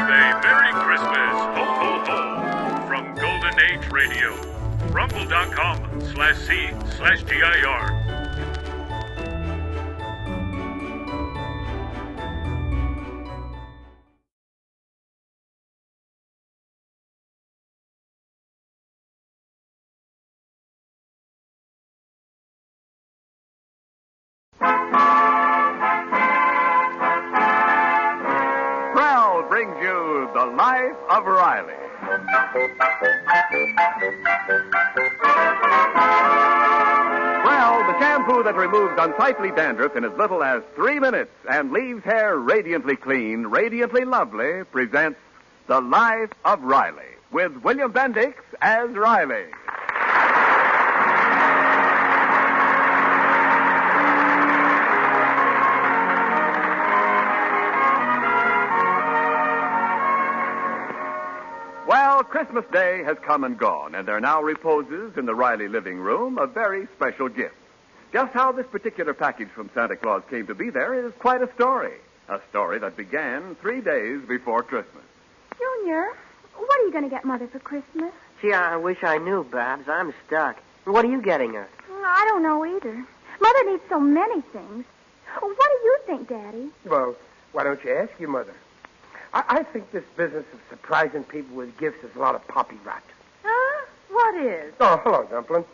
a Merry Christmas, ho, ho, ho, from Golden Age Radio, rumble.com/C/GIR. Brings you The Life of Riley. Well, the shampoo that removes unsightly dandruff in as little as 3 minutes and leaves hair radiantly clean, radiantly lovely, presents The Life of Riley with William Bendix as Riley. Well, Christmas Day has come and gone, and there now reposes in the Riley living room a very special gift. Just how this particular package from Santa Claus came to be there is quite a story that began 3 days before Christmas. Junior, what are you going to get Mother for Christmas? Gee, I wish I knew, Babs. I'm stuck. What are you getting her? I don't know either. Mother needs so many things. What do you think, Daddy? Well, why don't you ask your mother? I think this business of surprising people with gifts is a lot of poppy rot. Huh? What is? Oh, hello, Dumpling.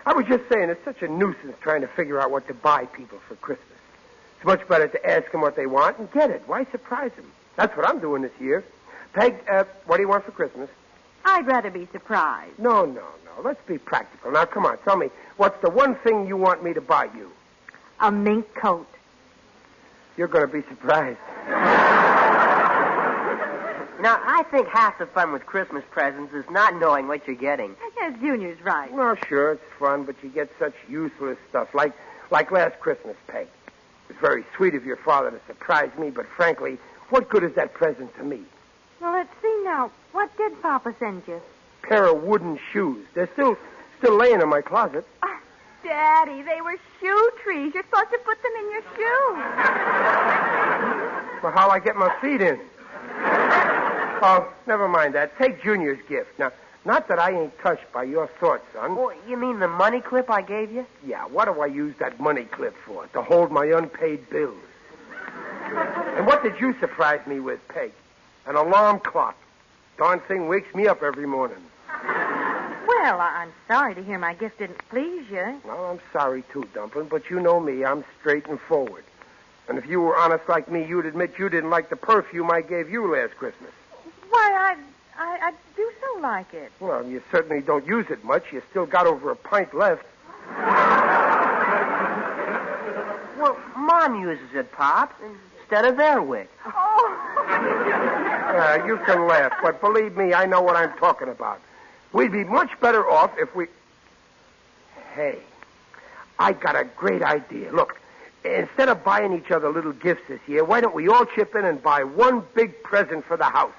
I was just saying it's such a nuisance trying to figure out what to buy people for Christmas. It's much better to ask them what they want and get it. Why surprise them? That's what I'm doing this year. Peg, what do you want for Christmas? I'd rather be surprised. No. Let's be practical. Now, come on, tell me, what's the one thing you want me to buy you? A mink coat. You're going to be surprised. Now, I think half the fun with Christmas presents is not knowing what you're getting. Yes, Junior's right. Well, sure, it's fun, but you get such useless stuff, like last Christmas, Peg. It was very sweet of your father to surprise me, but frankly, what good is that present to me? Well, let's see now. What did Papa send you? Pair of wooden shoes. They're still laying in my closet. Oh, Daddy, they were shoe trees. You're supposed to put them in your shoes. Well, how'll I get my feet in? Oh, never mind that. Take Junior's gift. Now, not that I ain't touched by your thoughts, son. Oh, you mean the money clip I gave you? Yeah, what do I use that money clip for? To hold my unpaid bills. And what did you surprise me with, Peg? An alarm clock. Darn thing wakes me up every morning. Well, I'm sorry to hear my gift didn't please you. Well, I'm sorry, too, Dumpling, but you know me. I'm straight and forward. And if you were honest like me, you'd admit you didn't like the perfume I gave you last Christmas. Why, I do so like it. Well, you certainly don't use it much. You still got over a pint left. Well, Mom uses it, Pop, instead of Airwick. Oh. You can laugh, but believe me, I know what I'm talking about. We'd be much better off if we... Hey, I got a great idea. Look, instead of buying each other little gifts this year, why don't we all chip in and buy one big present for the house?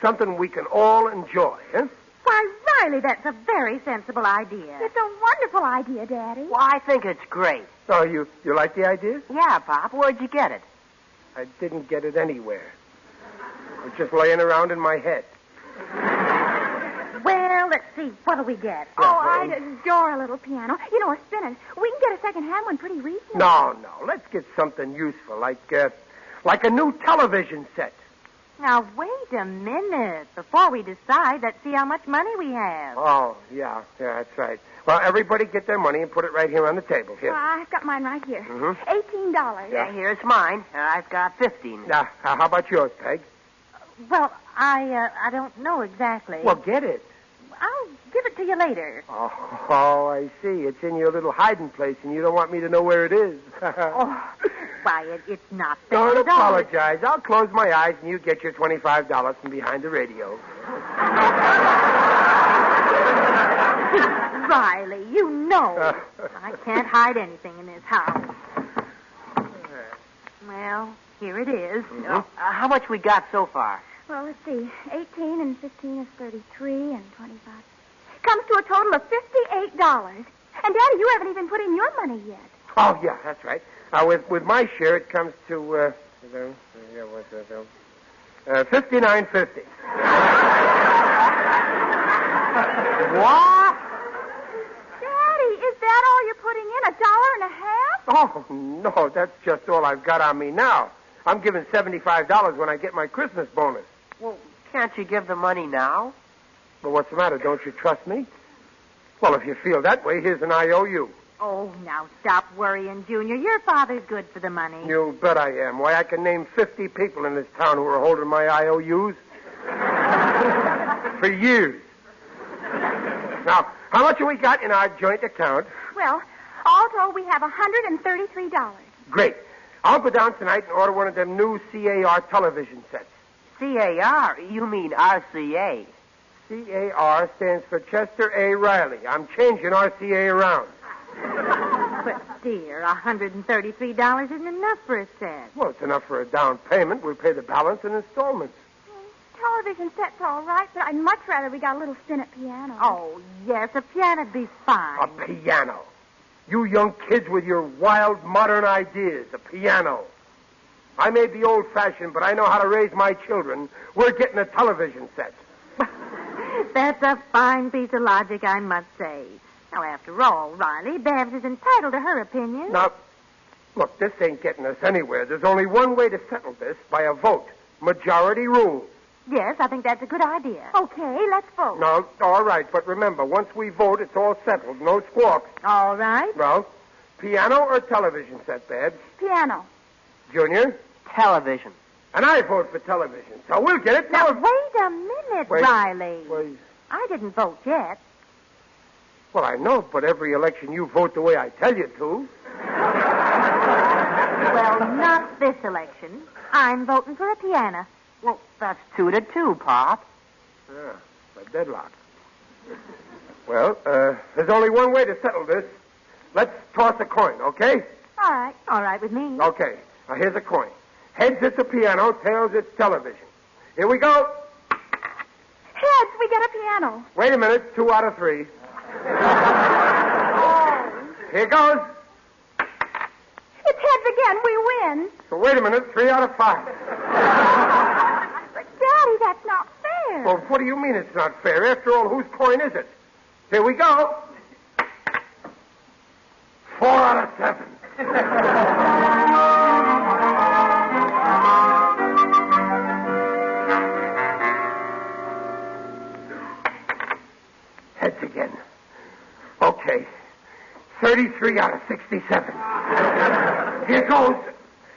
Something we can all enjoy, huh? Why, Riley, that's a very sensible idea. It's a wonderful idea, Daddy. Well, I think it's great. Oh, you like the idea? Yeah, Pop. Where'd you get it? I didn't get it anywhere. It was just laying around in my head. Well, let's see. What'll we get? Oh, I'd adore a little piano. You know, a spinner. We can get a second-hand one pretty recently. No. Let's get something useful, like a new television set. Now, wait a minute. Before we decide, let's see how much money we have. Oh, yeah, that's right. Well, everybody get their money and put it right here on the table. Here. I've got mine right here. Mm-hmm. $18. Yeah, here's mine. I've got 15. Now, how about yours, Peg? Well, I don't know exactly. Well, get it. I'll give it to you later. Oh, I see. It's in your little hiding place, and you don't want me to know where it is. Oh, why, it's not there Don't at all. apologize. I'll close my eyes, and you get your $25 from behind the radio. Riley, you know I can't hide anything in this house. Well, here it is. Mm-hmm. How much we got so far? Well, let's see. 18 and 15 is 33 and 25. Comes to a total of $58. And, Daddy, you haven't even put in your money yet. Oh, yeah, that's right. With my share, it comes to, $59.50. What? Daddy, is that all you're putting in? $1.50? Oh, no, that's just all I've got on me now. I'm giving $75 when I get my Christmas bonus. Well, can't you give the money now? Well, what's the matter? Don't you trust me? Well, if you feel that way, here's an IOU. Oh, now stop worrying, Junior. Your father's good for the money. You bet I am. Why, I can name 50 people in this town who are holding my IOUs. For years. Now, how much have we got in our joint account? Well, all told, we have $133. Great. I'll go down tonight and order one of them new CAR television sets. CAR? You mean RCA. CAR stands for Chester A. Riley. I'm changing RCA around. But, dear, $133 isn't enough for a set. Well, it's enough for a down payment. We'll pay the balance in installments. Television set's all right, but I'd much rather we got a little spinet piano. Oh, yes, a piano'd be fine. A piano. You young kids with your wild modern ideas. A piano. I may be old-fashioned, but I know how to raise my children. We're getting a television set. That's a fine piece of logic, I must say. Now, after all, Riley, Babs is entitled to her opinion. Now, look, this ain't getting us anywhere. There's only one way to settle this, by a vote. Majority rule. Yes, I think that's a good idea. Okay, let's vote. No, all right, but remember, once we vote, it's all settled. No squawks. All right. Well, piano or television set, Babs? Piano. Junior? Television. And I vote for television, so we'll get it. Now, wait a minute, Wait. Riley. Wait. I didn't vote yet. Well, I know, but every election you vote the way I tell you to. Well, not this election. I'm voting for a piano. Well, that's 2-2, Pop. Yeah, a deadlock. Well, there's only one way to settle this. Let's toss a coin, okay? All right. All right with me. Okay. Now, here's a coin. Heads, it's a piano. Tails, it's television. Here we go. Heads, we get a piano. Wait a minute. 2 out of 3. Here goes. It's heads again. We win. So wait a minute. 3 out of 5. But, Daddy, that's not fair. Well, what do you mean it's not fair? After all, whose coin is it? Here we go. 4 out of 7. Heads again. Okay. 33 out of 67. Here goes.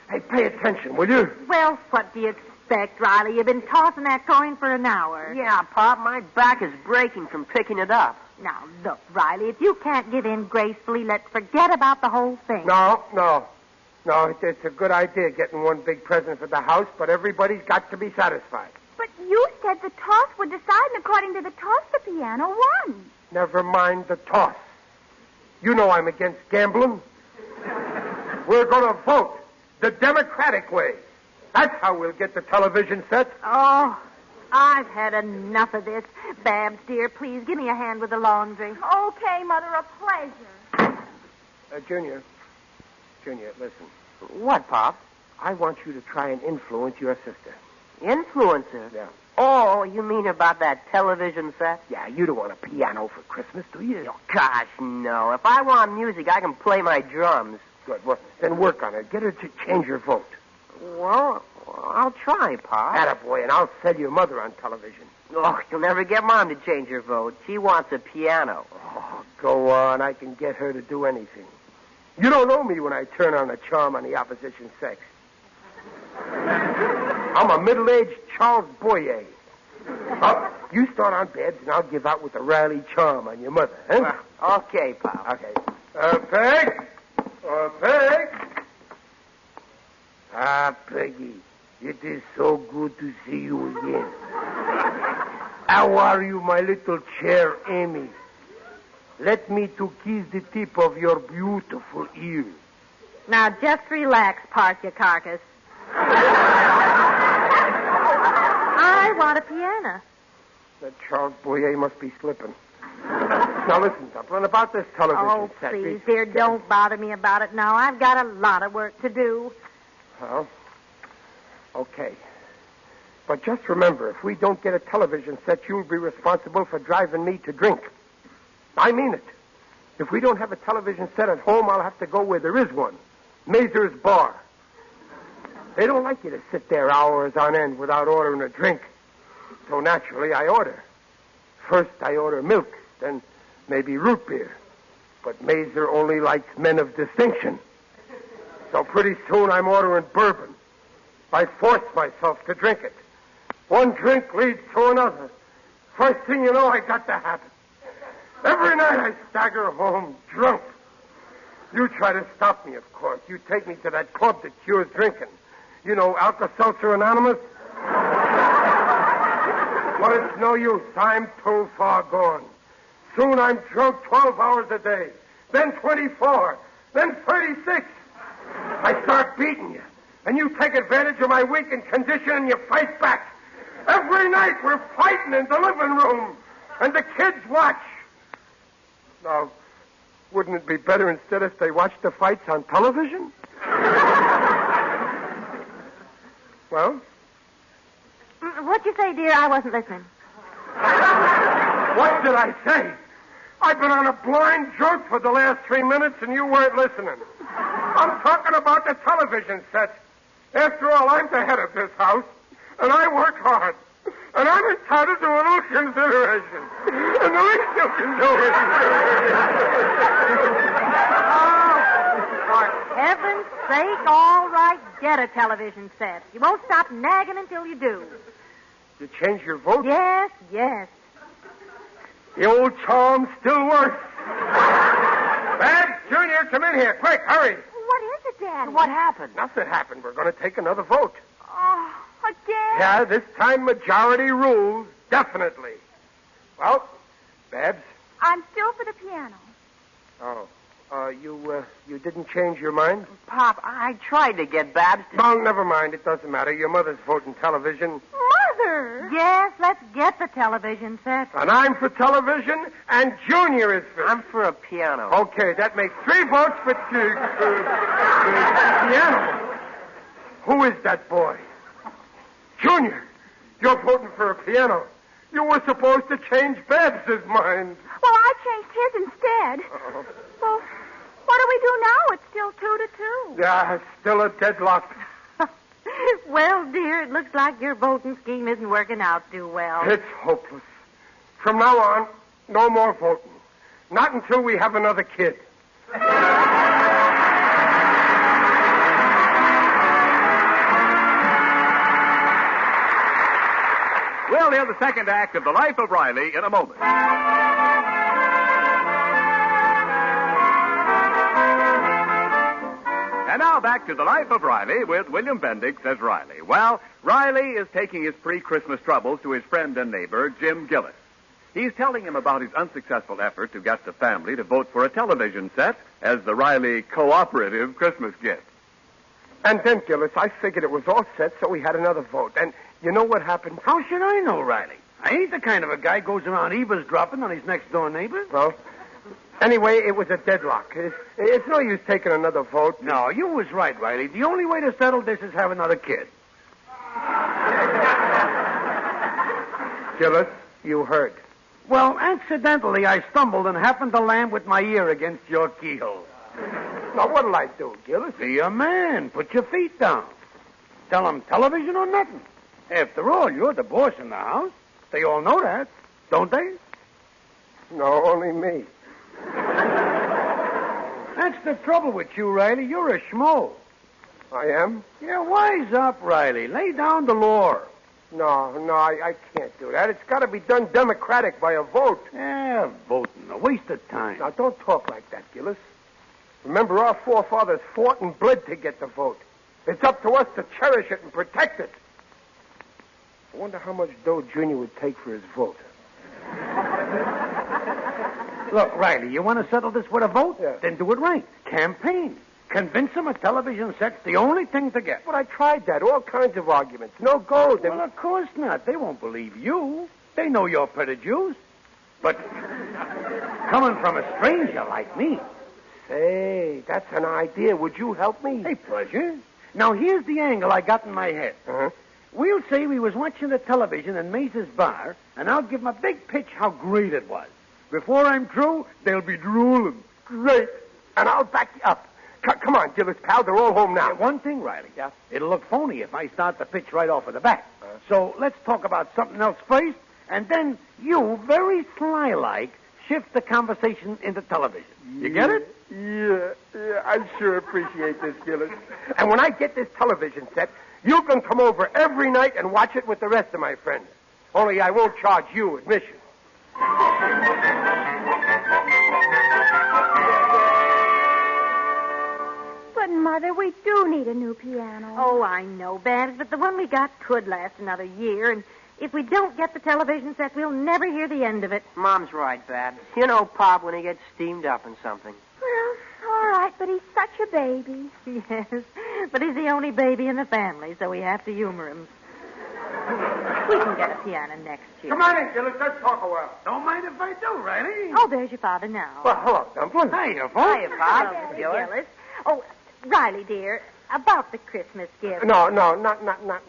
Hey, pay attention, will you? Well, what do you expect, Riley? You've been tossing that coin for an hour. Yeah, Pop, my back is breaking from picking it up. Now, look, Riley, if you can't give in gracefully, let's forget about the whole thing. No, it's a good idea getting one big present for the house, but everybody's got to be satisfied. But you said the toss would decide, and according to the toss, the piano won. Never mind the toss. You know I'm against gambling. We're going to vote the democratic way. That's how we'll get the television set. Oh, I've had enough of this. Babs, dear, please give me a hand with the laundry. Okay, Mother, a pleasure. Junior, listen. What, Pop? I want you to try and influence your sister. Influencer? Yeah. Oh, you mean about that television set? Yeah, you don't want a piano for Christmas, do you? Oh, gosh, no. If I want music, I can play my drums. Good. Well, then work on it. Get her to change her vote. Well, I'll try, Pop. Attaboy, and I'll sell your mother on television. Oh, you'll never get Mom to change her vote. She wants a piano. Oh, go on. I can get her to do anything. You don't know me when I turn on a charm on the opposition sex. I'm a middle-aged Charles Boyer. You start on Babs, and I'll give out with the Riley charm on your mother, huh? Well, okay, Pop. Okay. Peg? Peg? Ah, Peggy, it is so good to see you again. How are you, my little chair, Amy? Let me to kiss the tip of your beautiful ear. Now, just relax, Parkia Carcass. I want a piano. That Charles Boyer must be slipping. Now, listen, Dumplin', about this television Oh, set. please, dear, don't bother me about it now. I've got a lot of work to do. Well, okay. But just remember, if we don't get a television set, you'll be responsible for driving me to drink. I mean it. If we don't have a television set at home, I'll have to go where there is one. Mazur's Bar. They don't like you to sit there hours on end without ordering a drink. So naturally, I order. First, I order milk, then maybe root beer. But Mazur only likes men of distinction. So pretty soon, I'm ordering bourbon. I force myself to drink it. One drink leads to another. First thing you know, I got the habit. Every night I stagger home drunk. You try to stop me, of course. You take me to that club that cures drinking. You know, Alka-Seltzer Anonymous? But it's no use. I'm too far gone. Soon I'm drunk 12 hours a day. Then 24. Then 36. I start beating you. And you take advantage of my weakened condition and you fight back. Every night we're fighting in the living room. And the kids watch. Now, wouldn't it be better instead if they watched the fights on television? Well? What'd you say, dear? I wasn't listening. What did I say? I've been on a blind drunk for the last 3 minutes and you weren't listening. I'm talking about the television set. After all, I'm the head of this house, and I work hard. And I'm entitled to a little consideration. And the least you can do is... For heaven's sake, all right, get a television set. You won't stop nagging until you do. You change your vote? Yes, yes. The old charm still works. Babs, Junior, come in here. Quick, hurry. What is it, Daddy? What happened? Nothing happened. We're going to take another vote. Oh, again? Yeah, this time majority rules, definitely. Well, Babs? I'm still for the piano. Oh, you didn't change your mind? Pop, I tried to get Babs to... Well, never mind. It doesn't matter. Your mother's voting television. Mother! Yes, let's get the television set. And I'm for television, and Junior is for... I'm for a piano. Okay, that makes 3 votes for piano. Who is that boy? Junior, you're voting for a piano. You were supposed to change Babs's mind. Well, I changed his instead. Uh-oh. Well, what do we do now? It's still 2-2. Yeah, it's still a deadlock. Well, dear, it looks like your voting scheme isn't working out too well. It's hopeless. From now on, no more voting. Not until we have another kid. We'll hear the second act of The Life of Riley in a moment. And now back to The Life of Riley with William Bendix as Riley. Well, Riley is taking his pre-Christmas troubles to his friend and neighbor, Jim Gillis. He's telling him about his unsuccessful effort to get the family to vote for a television set as the Riley cooperative Christmas gift. And then, Gillis, I figured it was all set, so we had another vote. And you know what happened? How should I know, Riley? I ain't the kind of a guy goes around eavesdropping on his next-door neighbor. Well, anyway, it was a deadlock. It's no use taking another vote. No, you was right, Riley. The only way to settle this is have another kid. Gillis, you heard. Well, accidentally, I stumbled and happened to land with my ear against your keyhole. Now, what'll I do, Gillis? Be a man. Put your feet down. Tell them television or nothing. After all, you're the boss in the house. They all know that, don't they? No, only me. That's the trouble with you, Riley. You're a schmo. I am? Yeah, wise up, Riley. Lay down the law. No, I can't do that. It's got to be done democratic by a vote. Yeah, voting. A waste of time. Now, don't talk like that, Gillis. Remember, our forefathers fought and bled to get the vote. It's up to us to cherish it and protect it. I wonder how much dough Junior would take for his vote. Look, Riley, you want to settle this with a vote? Yeah. Then do it right. Campaign. Convince them a television set's the only thing to get. But I tried that. All kinds of arguments. No gold. Well, of course not. They won't believe you. They know you're pretty juice. But coming from a stranger like me. Say, that's an idea. Would you help me? Hey, pleasure. Now, here's the angle I got in my head. Uh-huh. We'll say we was watching the television in Mace's bar, and I'll give 'em a big pitch how great it was. Before I'm through, they'll be drooling. Great. And I'll back you up. Come on, Gillis, pal. They're all home now. One thing, Riley. Yeah? It'll look phony if I start the pitch right off of the bat. So let's talk about something else first, and then you, very sly-like, shift the conversation into television. You get it? Yeah, I sure appreciate this, Gillis. And when I get this television set, you can come over every night and watch it with the rest of my friends. Only I won't charge you admission. But, Mother, we do need a new piano. Oh, I know, Babs, but the one we got could last another year, and if we don't get the television set, we'll never hear the end of it. Mom's right, Babs. You know Pop when he gets steamed up in something. Well, all right, but he's such a baby. Yes, but he's the only baby in the family, so we have to humor him. We can get a piano next year. Come on in, Gillis. Let's talk a while. Don't mind if I do, Riley. Oh, there's your father now. Well, hello, Dumpling. Hiya, folks. Hiya, Pop. Hello, Gillis. Gillis. Oh, Riley, dear, about the Christmas gift. No, not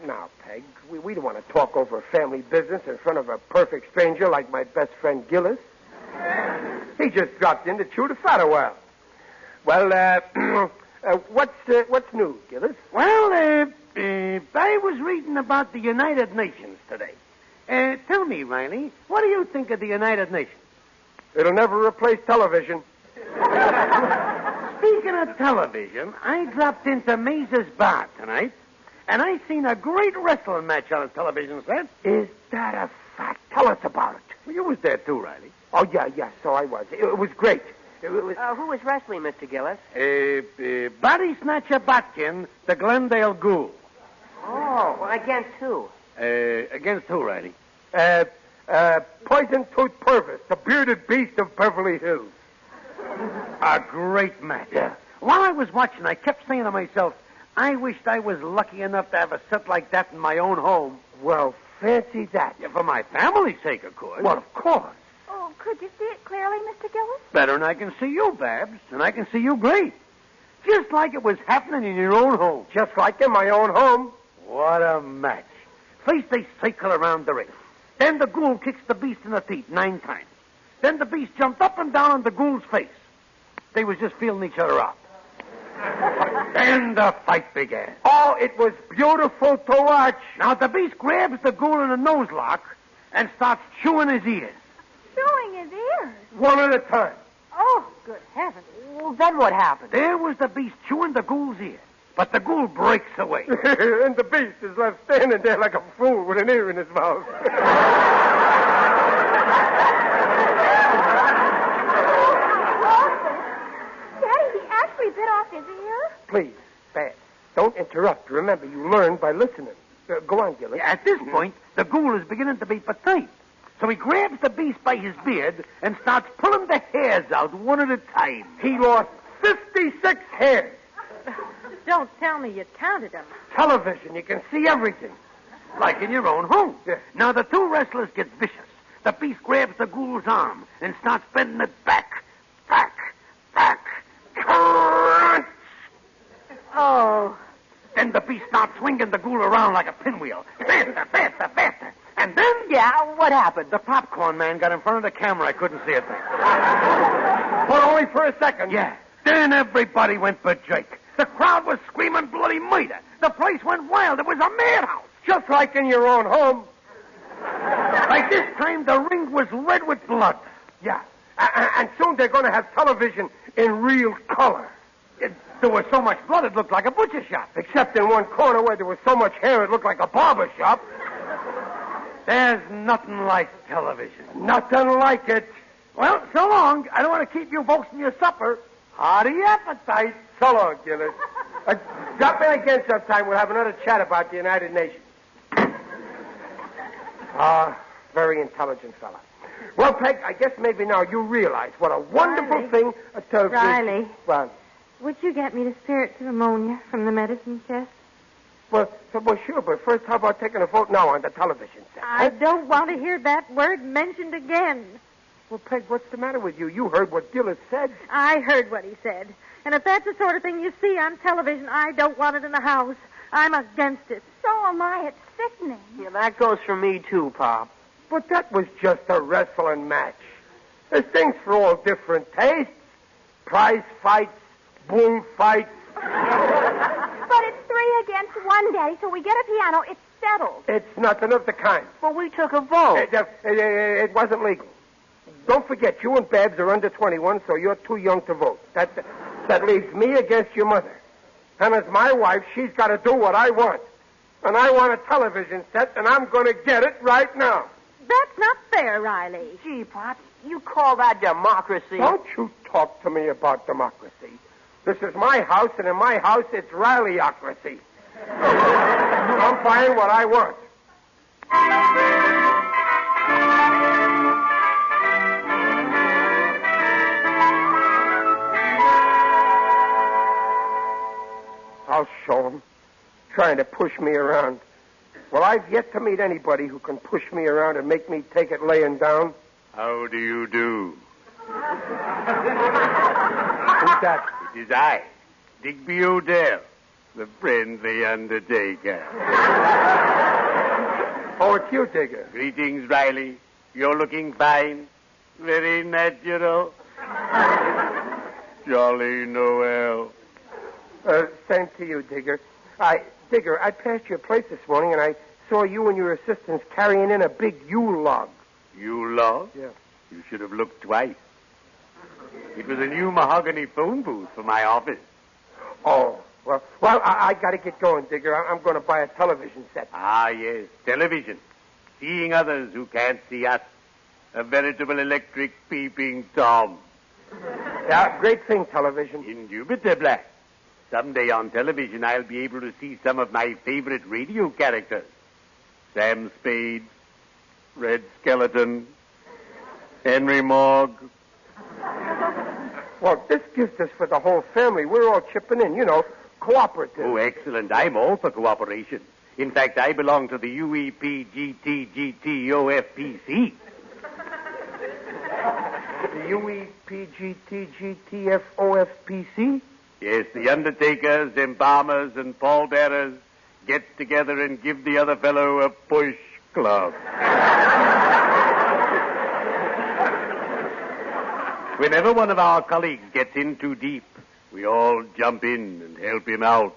now, Peg. We don't want to talk over family business in front of a perfect stranger like my best friend Gillis. He just dropped in to chew the fat a while. Well, what's new, Gillis? Well, I was reading about the United Nations today. Tell me, Riley, what do you think of the United Nations? It'll never replace television. Speaking of television, I dropped into Maze's bar tonight, and I seen a great wrestling match on a television set. Is that a fact? Tell us about it. Well, you was there too, Riley. Oh, yeah, so I was. It was great. It was... Who was wrestling, Mr. Gillis? Body Snatcher Botkin, the Glendale Ghoul. Oh, well, against who? Against who, Riley? Poison Tooth Purvis, the bearded beast of Beverly Hills. A great match. Yeah. While I was watching, I kept saying to myself, I wished I was lucky enough to have a set like that in my own home. Well, fancy that. Yeah, for my family's sake, of course. Well, of course. Oh, could you see it clearly, Mr. Gillis? Better than I can see you, Babs, and I can see you great. Just like it was happening in your own home. Just like in my own home. What a match. First they cycle around the ring. Then the ghoul kicks the beast in the teeth 9 times. Then the beast jumped up and down on the ghoul's face. They was just feeling each other out. Then the fight began. Oh, it was beautiful to watch. Now the beast grabs the ghoul in a nose lock and starts chewing his ears. Chewing his ears. One at a time. Oh, good heavens. Well, then what happened? There was the beast chewing the ghoul's ear. But the ghoul breaks away. And the beast is left standing there like a fool with an ear in his mouth. Daddy, he actually bit off his ear? Please, Babs, don't interrupt. Remember, you learn by listening. Go on, Gillis. At this point, the ghoul is beginning to be fatigued. So he grabs the beast by his beard and starts pulling the hairs out one at a time. He lost 56 hairs. Don't tell me you counted them. Television, you can see everything. Like in your own home. Yeah. Now the two wrestlers get vicious. The beast grabs the ghoul's arm and starts bending it back. Crunch! Oh. Then the beast starts swinging the ghoul around like a pinwheel. Faster. And then... Yeah, what happened? The popcorn man got in front of the camera. I couldn't see a thing. But only for a second. Yeah. Then everybody went berserk. The crowd was screaming bloody murder. The place went wild. It was a madhouse. Just like in your own home. By this time, the ring was red with blood. Yeah. And soon they're going to have television in real color. There was so much blood, it looked like a butcher shop. Except in one corner where there was so much hair, it looked like a barber shop. There's nothing like television. Nothing like it. Well, so long. I don't want to keep you folks from your supper. Hearty appetite. So long, Gillis. Drop in again sometime. We'll have another chat about the United Nations. Very intelligent fella. Well, Peg, I guess maybe now you realize what a wonderful Riley. thing a television... Riley. Well, Would you get me the spirits of ammonia from the medicine chest? well, sure, but first, how about taking a vote now on the television set? I don't want to hear that word mentioned again. Well, Peg, what's the matter with you? You heard what Gillis said. I heard what he said. And if that's the sort of thing you see on television, I don't want it in the house. I'm against it. So am I. It's sickening. Yeah, that goes for me, too, Pop. But that was just a wrestling match. There's things for all different tastes. Prize fights, bullfights. But it's 3 against 1, Daddy, so we get a piano. It's settled. It's nothing of the kind. But we took a vote. It wasn't legal. Don't forget, you and Babs are under 21, so you're too young to vote. That leaves me against your mother. And as my wife, she's got to do what I want. And I want a television set, and I'm going to get it right now. That's not fair, Riley. Gee, Pop, you call that democracy? Don't you talk to me about democracy. This is my house, and in my house, it's Rileyocracy. I'm buying what I want. I'll show him. Trying to push me around. Well, I've yet to meet anybody who can push me around and make me take it laying down. How do you do? Who's that? It is I, Digby Odell, the friendly undertaker. Oh, it's you, Digger. Greetings, Riley. You're looking fine. Very natural. Jolly Noel. Same to you, Digger. Digger, I passed your place this morning, and I saw you and your assistants carrying in a big Yule log. Yule log? Yeah. You should have looked twice. It was a new mahogany phone booth for my office. Oh, well, I got to get going, Digger. I'm going to buy a television set. Ah, yes, television. Seeing others who can't see us. A veritable electric peeping Tom. Yeah, great thing, television. Indubitably. Someday on television, I'll be able to see some of my favorite radio characters. Sam Spade, Red Skeleton, Henry Morg. Well, this gift is for the whole family. We're all chipping in, cooperative. Oh, excellent. I'm all for cooperation. In fact, I belong to the UEPGTGTOFPC. The UEPGTGTFOFPC? Yes, the undertakers, embalmers, and pallbearers get together and give the other fellow a push club. Whenever one of our colleagues gets in too deep, we all jump in and help him out.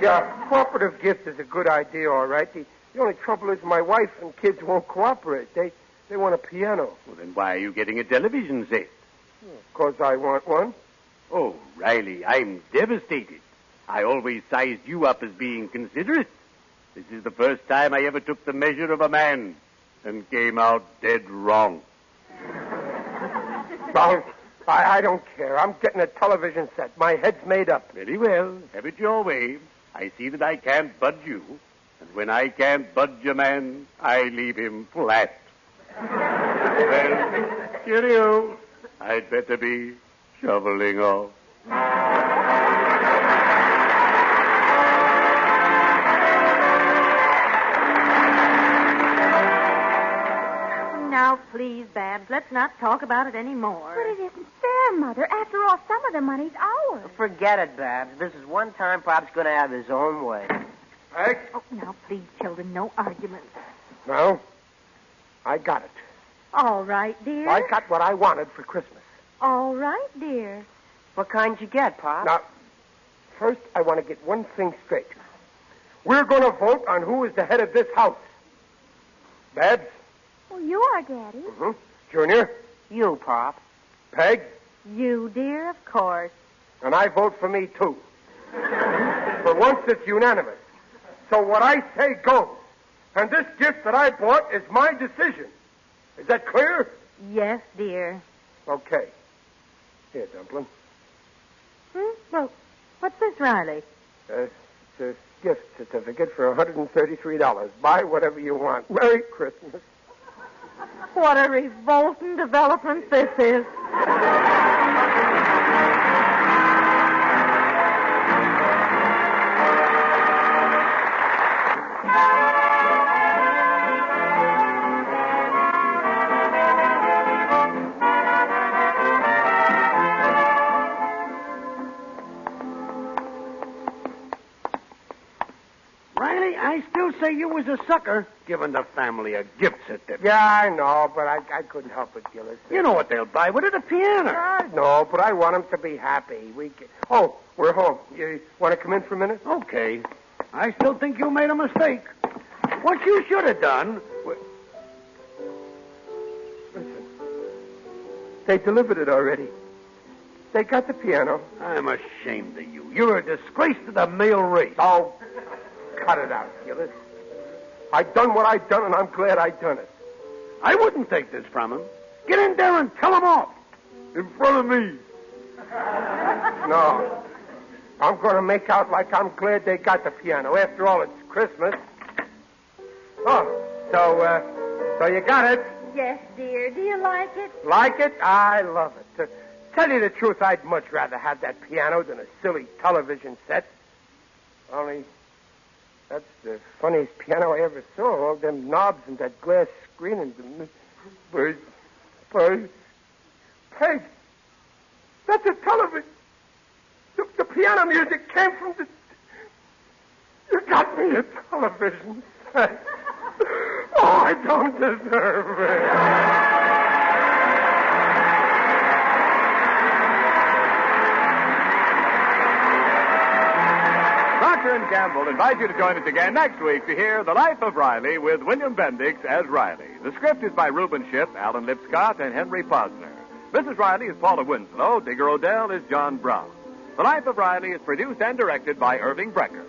Yeah, cooperative gift is a good idea, all right. The only trouble is my wife and kids won't cooperate. They want a piano. Well, then why are you getting a television set? Because I want one. Oh, Riley, I'm devastated. I always sized you up as being considerate. This is the first time I ever took the measure of a man and came out dead wrong. Well, I don't care. I'm getting a television set. My head's made up. Very well. Have it your way. I see that I can't budge you. And when I can't budge a man, I leave him flat. Well, cheerio. I'd better be shoveling off. Now, please, Babs, let's not talk about it anymore. But it isn't fair, Mother. After all, some of the money's ours. Forget it, Babs. This is one time Pop's going to have his own way. Hey? Oh, now, please, children, no arguments. Well, I got it. All right, dear. I got what I wanted for Christmas. All right, dear. What kind you get, Pop? Now, first, I want to get one thing straight. We're going to vote on who is the head of this house. Babs? Well, you are, Daddy. Mm-hmm. Junior? You, Pop. Peg? You, dear, of course. And I vote for me, too. For once, it's unanimous. So what I say goes. And this gift that I bought is my decision. Is that clear? Yes, dear. Okay. Here, Dumpling. Well, what's this, Riley? It's a gift certificate for $133. Buy whatever you want. Merry Christmas. What a revolting development this is. say you was a sucker giving the family a gift certificate. Yeah, I know, but I couldn't help it, Gillis. You know what they'll buy with it? A piano. I know, but I want them to be happy. Oh, we're home. You want to come in for a minute? Okay. I still think you made a mistake. What you should have done... Listen. They delivered it already. They got the piano. I'm ashamed of you. You're a disgrace to the male race. Oh, cut it out, Gillis. I done what I done, and I'm glad I done it. I wouldn't take this from him. Get in there and tell him off. In front of me. No. I'm going to make out like I'm glad they got the piano. After all, it's Christmas. Oh, so you got it? Yes, dear. Do you like it? Like it? I love it. To tell you the truth, I'd much rather have that piano than a silly television set. Only, that's the funniest piano I ever saw. All them knobs and that glass screen and... Peg, that's a television. The piano music came from the... You got me a television set. Oh, I don't deserve it. Procter & Gamble invite you to join us again next week to hear The Life of Riley with William Bendix as Riley. The script is by Reuben Shipp, Alan Lipscott, and Henry Posner. Mrs. Riley is Paula Winslow. Digger Odell is John Brown. The Life of Riley is produced and directed by Irving Brecker.